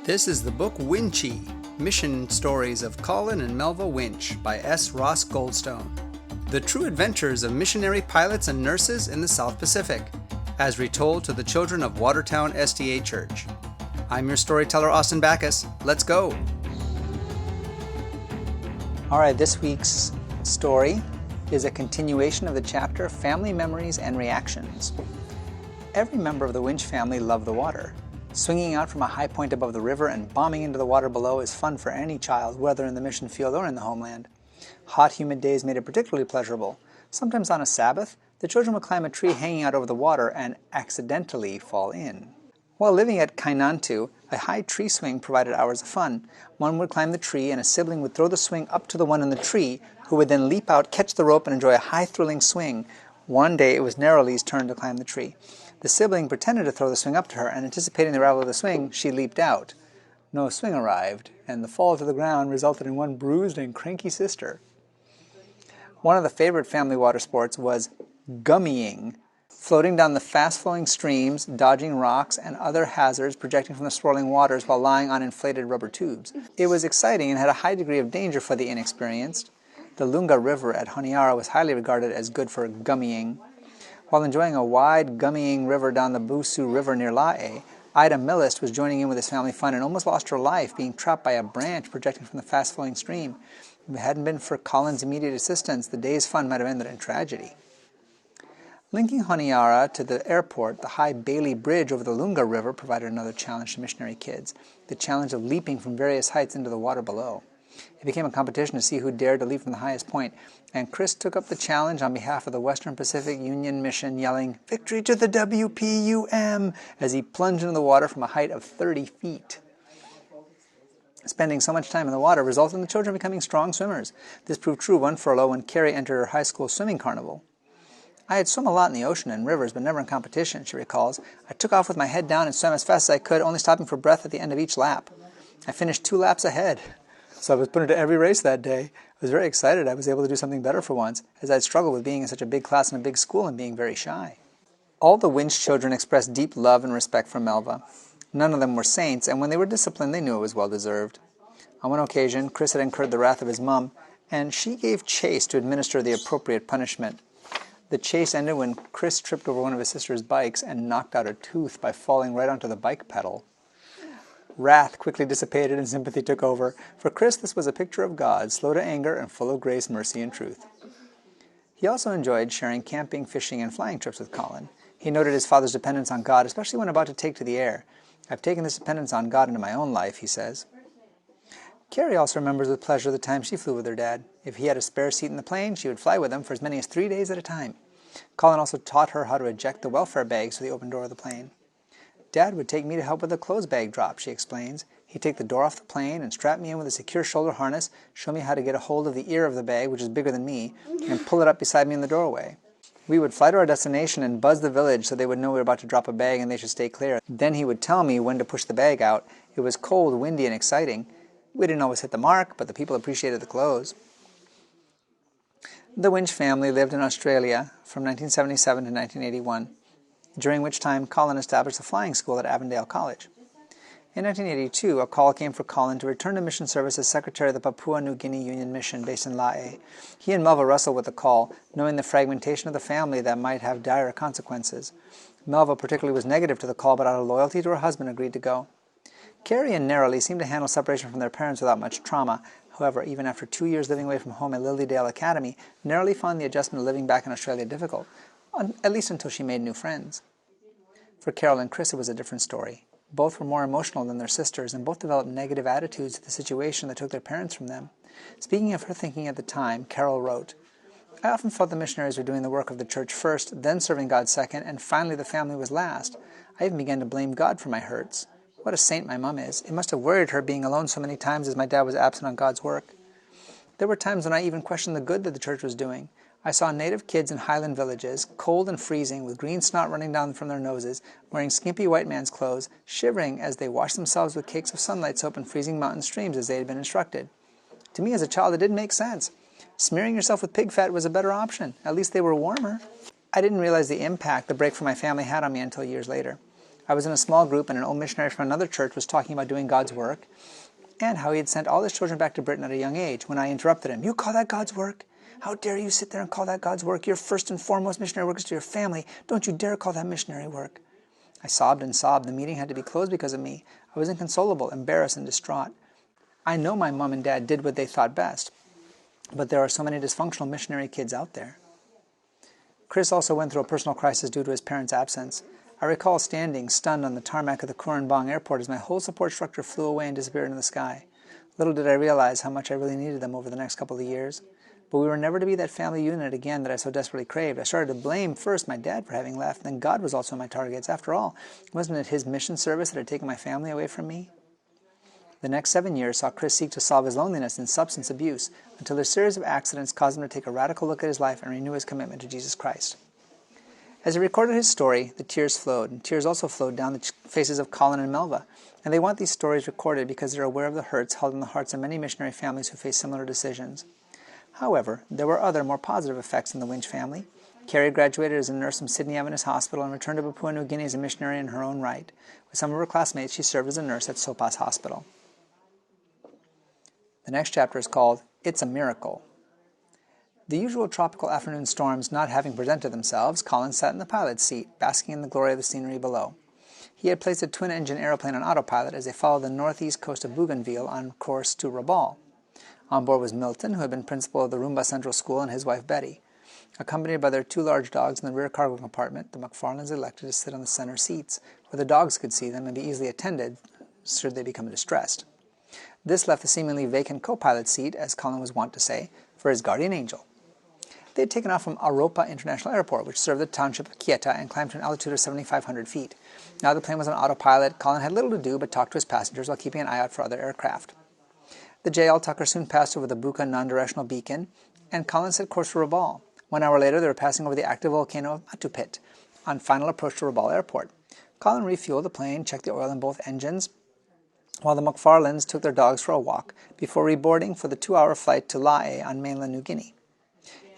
This is the book Winchee, Mission Stories of Colin and Melva Winch by S Ross Goldstone. The true adventures of missionary pilots and nurses in the South Pacific, as retold to the children of Watertown SDA Church. I'm your storyteller, Austin Bacchus. Let's go! All right, this week's story is a continuation of the chapter Family Memories and Reactions. Every member of the Winch family loved the water. Swinging out from a high point above the river and bombing into the water below is fun for any child, whether in the mission field or in the homeland. Hot, humid days made it particularly pleasurable. Sometimes on a Sabbath, the children would climb a tree hanging out over the water and accidentally fall in. While living at Kainantu, a high tree swing provided hours of fun. One would climb the tree and a sibling would throw the swing up to the one in the tree, who would then leap out, catch the rope, and enjoy a high, thrilling swing. One day it was Nerali's turn to climb the tree. The sibling pretended to throw the swing up to her, and anticipating the arrival of the swing, she leaped out. No swing arrived, and the fall to the ground resulted in one bruised and cranky sister. One of the favorite family water sports was gummying, floating down the fast-flowing streams, dodging rocks and other hazards projecting from the swirling waters while lying on inflated rubber tubes. It was exciting and had a high degree of danger for the inexperienced. The Lunga River at Honiara was highly regarded as good for gummying. While enjoying a wide, gummying river down the Busu River near Lae, Ida Millist was joining in with his family fun and almost lost her life, being trapped by a branch projecting from the fast-flowing stream. If it hadn't been for Colin's immediate assistance, the day's fun might have ended in tragedy. Linking Honiara to the airport, the high Bailey Bridge over the Lunga River provided another challenge to missionary kids, the challenge of leaping from various heights into the water below. It became a competition to see who dared to leap from the highest point, and Chris took up the challenge on behalf of the Western Pacific Union Mission, yelling, "Victory to the WPUM!" as he plunged into the water from a height of 30 feet. Spending so much time in the water resulted in the children becoming strong swimmers. This proved true one furlough when Carrie entered her high school swimming carnival. "I had swum a lot in the ocean and rivers, but never in competition," she recalls. "I took off with my head down and swam as fast as I could, only stopping for breath at the end of each lap. I finished 2 laps ahead. So I was put into every race that day. I was very excited I was able to do something better for once, as I'd struggled with being in such a big class in a big school and being very shy." All the Winch children expressed deep love and respect for Melva. None of them were saints, and when they were disciplined, they knew it was well-deserved. On one occasion, Chris had incurred the wrath of his mom, and she gave chase to administer the appropriate punishment. The chase ended when Chris tripped over one of his sister's bikes and knocked out a tooth by falling right onto the bike pedal. Wrath quickly dissipated and sympathy took over. For Chris, this was a picture of God, slow to anger and full of grace, mercy, and truth. He also enjoyed sharing camping, fishing, and flying trips with Colin. He noted his father's dependence on God, especially when about to take to the air. "I've taken this dependence on God into my own life," he says. Carrie also remembers with pleasure the time she flew with her dad. If he had a spare seat in the plane, she would fly with him for as many as 3 days at a time. Colin also taught her how to eject the welfare bags through the open door of the plane. "Dad would take me to help with the clothes bag drop," she explains. "He'd take the door off the plane and strap me in with a secure shoulder harness, show me how to get a hold of the ear of the bag, which is bigger than me, and pull it up beside me in the doorway. We would fly to our destination and buzz the village so they would know we were about to drop a bag and they should stay clear. Then he would tell me when to push the bag out. It was cold, windy, and exciting. We didn't always hit the mark, but the people appreciated the clothes." The Winch family lived in Australia from 1977 to 1981. During which time Colin established a flying school at Avondale College. In 1982, a call came for Colin to return to mission service as secretary of the Papua New Guinea Union Mission based in Lae. He and Melva wrestled with the call, knowing the fragmentation of the family that might have dire consequences. Melva particularly was negative to the call, but out of loyalty to her husband agreed to go. Carrie and Nerali seemed to handle separation from their parents without much trauma. However, even after 2 years living away from home at Lilydale Academy, Nerali found the adjustment of living back in Australia difficult, at least until she made new friends. For Carol and Chris, it was a different story. Both were more emotional than their sisters, and both developed negative attitudes to the situation that took their parents from them. Speaking of her thinking at the time, Carol wrote, "I often felt the missionaries were doing the work of the church first, then serving God second, and finally the family was last. I even began to blame God for my hurts. What a saint my mom is. It must have worried her being alone so many times as my dad was absent on God's work. There were times when I even questioned the good that the church was doing. I saw native kids in highland villages, cold and freezing, with green snot running down from their noses, wearing skimpy white man's clothes, shivering as they washed themselves with cakes of sunlight soap in freezing mountain streams as they had been instructed. To me as a child it didn't make sense. Smearing yourself with pig fat was a better option. At least they were warmer. I didn't realize the impact the break from my family had on me until years later. I was in a small group and an old missionary from another church was talking about doing God's work and how he had sent all his children back to Britain at a young age. When I interrupted him, "You call that God's work? How dare you sit there and call that God's work? Your first and foremost missionary work is to your family. Don't you dare call that missionary work." I sobbed and sobbed. The meeting had to be closed because of me. I was inconsolable, embarrassed, and distraught. I know my mom and dad did what they thought best, but there are so many dysfunctional missionary kids out there. Chris also went through a personal crisis due to his parents' absence. I recall standing, stunned, on the tarmac of the Kurambang airport as my whole support structure flew away and disappeared into the sky. Little did I realize how much I really needed them over the next couple of years. But we were never to be that family unit again that I so desperately craved. I started to blame first my dad for having left, then God was also my target. After all, wasn't it his mission service that had taken my family away from me? The next 7 years saw Chris seek to solve his loneliness and substance abuse until a series of accidents caused him to take a radical look at his life and renew his commitment to Jesus Christ. As he recorded his story, the tears flowed, and tears also flowed down the faces of Colin and Melva. And they want these stories recorded because they're aware of the hurts held in the hearts of many missionary families who face similar decisions. However, there were other, more positive effects in the Winch family. Carrie graduated as a nurse from Sydney Adventist Hospital and returned to Papua New Guinea as a missionary in her own right. With some of her classmates, she served as a nurse at Sopas Hospital. The next chapter is called It's a Miracle. The usual tropical afternoon storms not having presented themselves, Colin sat in the pilot's seat, basking in the glory of the scenery below. He had placed a twin-engine aeroplane on autopilot as they followed the northeast coast of Bougainville on course to Rabaul. On board was Milton, who had been principal of the Roomba Central School, and his wife Betty. Accompanied by their 2 large dogs in the rear cargo compartment, the McFarlanes elected to sit on the center seats, where the dogs could see them and be easily attended should they become distressed. This left the seemingly vacant co-pilot seat, as Colin was wont to say, for his guardian angel. They had taken off from Aropa International Airport, which served the township of Kieta, and climbed to an altitude of 7,500 feet. Now the plane was on autopilot. Colin had little to do but talk to his passengers while keeping an eye out for other aircraft. The JL Tucker soon passed over the Buka non-directional beacon, and Colin set course for Rabaul. 1 hour later, they were passing over the active volcano of Matupit on final approach to Rabaul Airport. Colin refueled the plane, checked the oil in both engines, while the McFarlanes took their dogs for a walk before reboarding for the 2-hour flight to Lae on mainland New Guinea.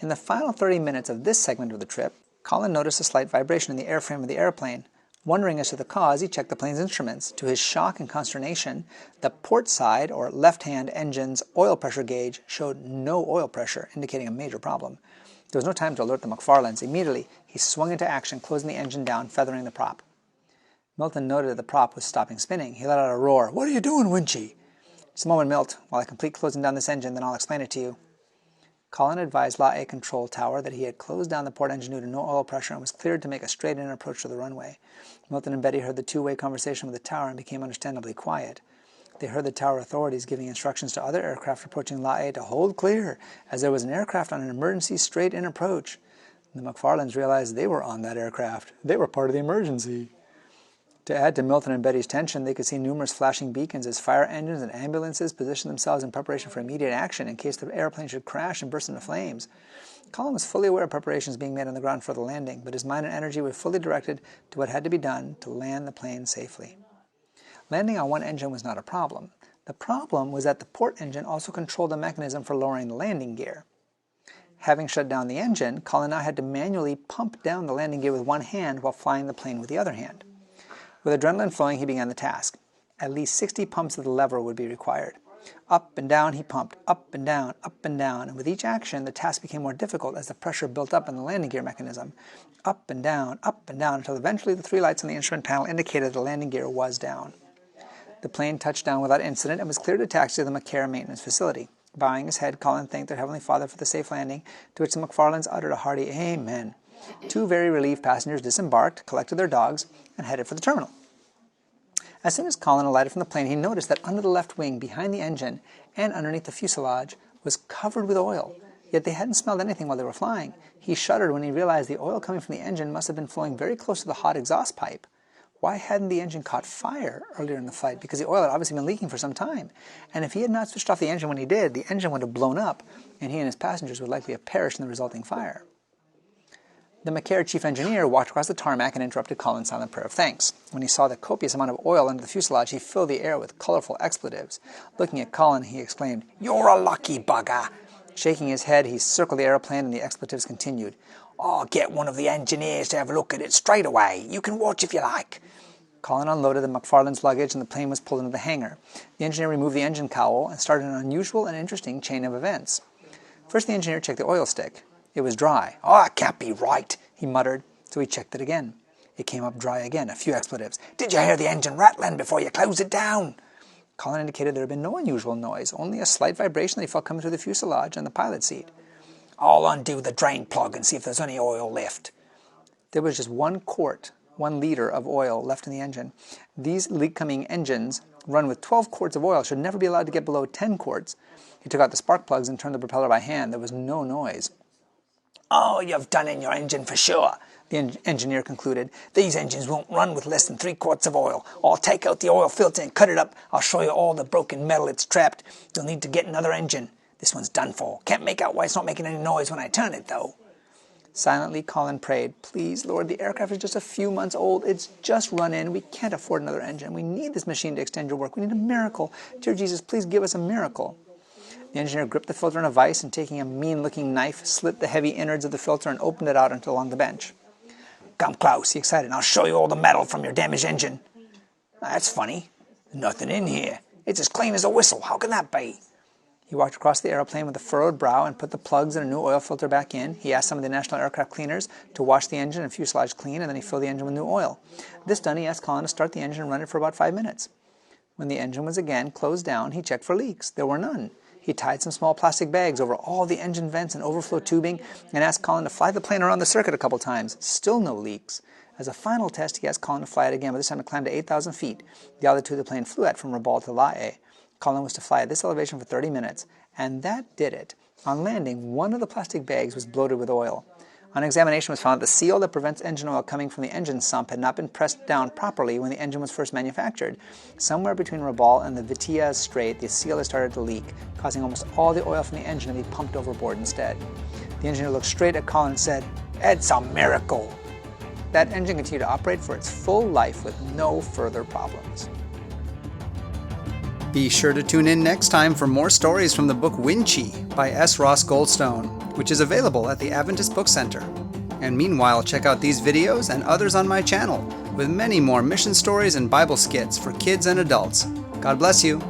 In the final 30 minutes of this segment of the trip, Colin noticed a slight vibration in the airframe of the airplane. Wondering as to the cause, he checked the plane's instruments. To his shock and consternation, the port side, or left-hand engine's oil pressure gauge showed no oil pressure, indicating a major problem. There was no time to alert the McFarlanes. Immediately, he swung into action, closing the engine down, feathering the prop. Milton noted that the prop was stopping spinning. He let out a roar. "What are you doing, Winchee?" "Just a moment, Milt, while I complete closing down this engine, then I'll explain it to you." Colin advised Lae Control Tower that he had closed down the port engine due to no oil pressure and was cleared to make a straight-in approach to the runway. Milton and Betty heard the two-way conversation with the tower and became understandably quiet. They heard the tower authorities giving instructions to other aircraft approaching Lae to hold clear, as there was an aircraft on an emergency straight-in approach. The McFarlanes realized they were on that aircraft. They were part of the emergency. To add to Milton and Betty's tension, they could see numerous flashing beacons as fire engines and ambulances positioned themselves in preparation for immediate action in case the airplane should crash and burst into flames. Colin was fully aware of preparations being made on the ground for the landing, but his mind and energy were fully directed to what had to be done to land the plane safely. Landing on one engine was not a problem. The problem was that the port engine also controlled the mechanism for lowering the landing gear. Having shut down the engine, Colin now had to manually pump down the landing gear with one hand while flying the plane with the other hand. With adrenaline flowing, he began the task. At least 60 pumps of the lever would be required. Up and down he pumped, up and down, and with each action the task became more difficult as the pressure built up in the landing gear mechanism. Up and down, until eventually the 3 lights on the instrument panel indicated the landing gear was down. The plane touched down without incident and was cleared to taxi to the McCare maintenance facility. Bowing his head, Colin thanked their Heavenly Father for the safe landing, to which the McFarlanes uttered a hearty Amen. 2 very relieved passengers disembarked, collected their dogs, and headed for the terminal. As soon as Colin alighted from the plane, he noticed that under the left wing, behind the engine, and underneath the fuselage, was covered with oil. Yet they hadn't smelled anything while they were flying. He shuddered when he realized the oil coming from the engine must have been flowing very close to the hot exhaust pipe. Why hadn't the engine caught fire earlier in the flight? Because the oil had obviously been leaking for some time. And if he had not switched off the engine when he did, the engine would have blown up, and he and his passengers would likely have perished in the resulting fire. The McCare chief engineer walked across the tarmac and interrupted Colin's silent prayer of thanks. When he saw the copious amount of oil under the fuselage, he filled the air with colorful expletives. Looking at Colin, he exclaimed, "You're a lucky bugger!" Shaking his head, he circled the airplane and the expletives continued. "I'll get one of the engineers to have a look at it straight away. You can watch if you like." Colin unloaded the McFarland's luggage and the plane was pulled into the hangar. The engineer removed the engine cowl and started an unusual and interesting chain of events. First, the engineer checked the oil stick. It was dry. "Oh, it can't be right," he muttered. So he checked it again. It came up dry again, a few expletives. "Did you hear the engine rattling before you closed it down?" Colin indicated there had been no unusual noise, only a slight vibration that he felt coming through the fuselage and the pilot seat. "I'll undo the drain plug and see if there's any oil left." There was just 1 liter of oil left in the engine. These leak-coming engines, run with 12 quarts of oil, should never be allowed to get below 10 quarts. He took out the spark plugs and turned the propeller by hand. There was no noise. "Oh, you've done in your engine for sure," the engineer concluded. "These engines won't run with less than 3 quarts of oil. I'll take out the oil filter and cut it up. I'll show you all the broken metal it's trapped. You'll need to get another engine. This one's done for. Can't make out why it's not making any noise when I turn it, though." Silently, Colin prayed, "Please, Lord, the aircraft is just a few months old. It's just run in. We can't afford another engine. We need this machine to extend your work. We need a miracle. Dear Jesus, please give us a miracle." The engineer gripped the filter in a vise and, taking a mean-looking knife, slit the heavy innards of the filter and opened it out until along the bench. "Come close," he excited, "and I'll show you all the metal from your damaged engine." "That's funny. Nothing in here. It's as clean as a whistle. How can that be?" He walked across the aeroplane with a furrowed brow and put the plugs and a new oil filter back in. He asked some of the National Aircraft Cleaners to wash the engine and fuselage clean, and then he filled the engine with new oil. This done, he asked Colin to start the engine and run it for about 5 minutes. When the engine was again closed down, he checked for leaks. There were none. He tied some small plastic bags over all the engine vents and overflow tubing and asked Colin to fly the plane around the circuit a couple times. Still no leaks. As a final test, he asked Colin to fly it again, but this time it climbed to 8,000 feet, the altitude the plane flew at from Rabaul to Lae. Colin was to fly at this elevation for 30 minutes, and that did it. On landing, one of the plastic bags was bloated with oil. On examination, it was found that the seal that prevents engine oil coming from the engine sump had not been pressed down properly when the engine was first manufactured. Somewhere between Rabaul and the Vitiaz Strait, the seal had started to leak, causing almost all the oil from the engine to be pumped overboard instead. The engineer looked straight at Colin and said, "It's a miracle." That engine continued to operate for its full life with no further problems. Be sure to tune in next time for more stories from the book Winchee by S Ross Goldstone, which is available at the Adventist Book Center. And meanwhile, check out these videos and others on my channel, with many more mission stories and Bible skits for kids and adults. God bless you.